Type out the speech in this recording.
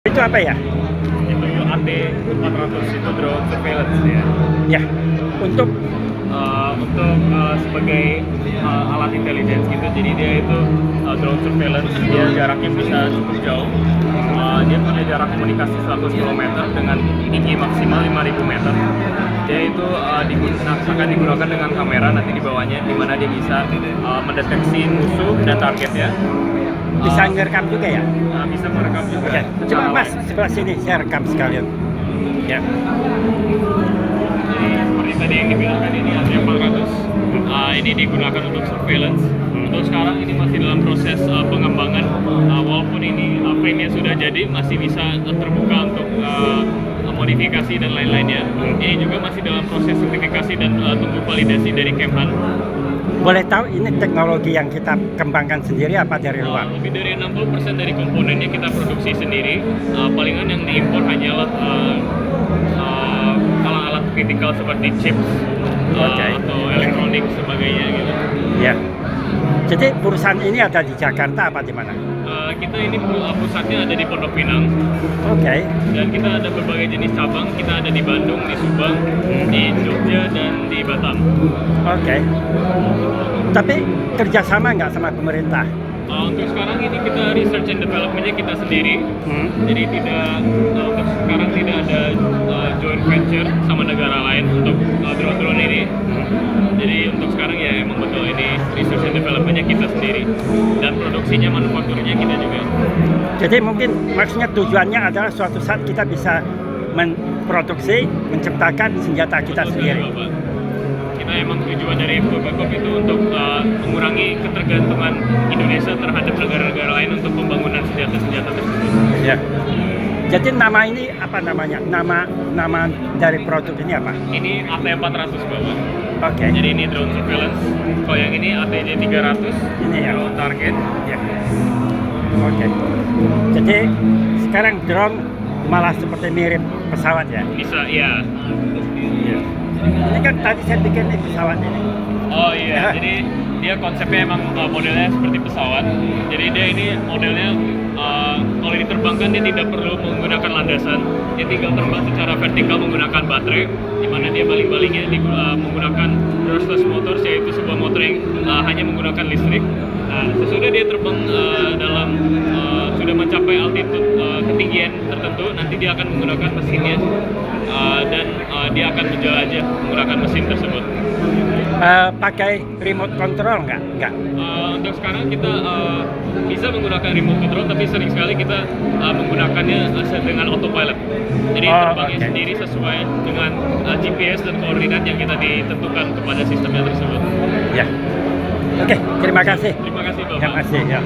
Itu apa ya? Itu AT-400 itu drone surveillance ya. Ya, untuk Sebagai alat intelligence gitu, jadi dia itu drone surveillance, dia jaraknya bisa cukup jauh. Dia punya jarak komunikasi 100 km dengan tinggi maksimal 5.000 meter. Dia itu akan digunakan dengan kamera nanti di bawahnya, di mana dia bisa mendeteksi musuh dan target ya. bisa ngerekam juga ya? Bisa merekam juga. Oke, coba secara Mas live. sebelah sini saya rekam sekalian. Ya, Jadi seperti tadi yang dibilangkan ini AT-400, ini digunakan untuk surveillance. Untuk sekarang ini masih dalam proses pengembangan, walaupun ini frame-nya sudah jadi, masih bisa terbuka untuk modifikasi dan lain-lainnya. Ini juga masih dalam proses sertifikasi dan tunggu validasi dari Kemhan. boleh tahu ini teknologi yang kita kembangkan sendiri apa dari luar? Lebih dari 60% dari komponennya kita produksi sendiri. Palingan yang diimpor hanyalah alat-alat kritikal seperti chips atau elektronik sebagainya gitu. Ya. Jadi perusahaan ini ada di Jakarta apa di mana? Kita ini pusatnya ada di Pondok Pinang, Oke. dan kita ada berbagai jenis cabang. Kita ada di Bandung, di Subang, di Jogja, dan di Batam. Oke. Tapi kerjasama nggak sama pemerintah? Untuk sekarang ini kita research and development-nya kita sendiri. Jadi untuk sekarang tidak ada joint venture sama negara lain untuk drone-drone ini. Jadi untuk sekarang ya emang betul ini research and development-nya kita sendiri, dan produksinya, manufakturnya kita juga. Jadi mungkin maksudnya tujuannya adalah suatu saat kita bisa memproduksi, menciptakan senjata kita Betul sendiri. sekali, Bapak. Kita emang tujuan dari Babakop itu untuk mengurangi ketergantungan Indonesia terhadap negara-negara lain untuk pembangunan senjata-senjata tersebut. Ya. Jadi nama ini apa namanya? Nama dari produk ini apa? Ini AT-400, Bapak. Oke. Jadi ini drone surveillance. Kalau yang ini ATJ-300, Ini ya. drone target. Ya. Oke. Jadi sekarang drone malah seperti mirip pesawat ya? Bisa, ya. Ini kan tadi saya bikin ini pesawat ini. Oh iya, jadi dia konsepnya emang modelnya seperti pesawat. Jadi dia ini modelnya kalau diterbangkan dia tidak perlu menggunakan landasan. Dia tinggal terbang secara vertikal menggunakan baterai, di mana dia baling-balingnya menggunakan brushless motors, yaitu sebuah motor yang hanya menggunakan listrik. Nah, sesudah dia terbang sudah mencapai altitude ketinggian tertentu, nanti dia akan menggunakan mesinnya dan dia akan menjelajah menggunakan mesin tersebut. Pakai remote control nggak? Nggak. Untuk sekarang kita bisa menggunakan remote control, tapi sering sekali kita menggunakannya dengan autopilot. Jadi terbangnya sendiri sesuai dengan GPS dan koordinat yang kita ditentukan kepada sistemnya tersebut. Ya. Oke, terima kasih. Terima kasih, Bapak. Terima kasih ya.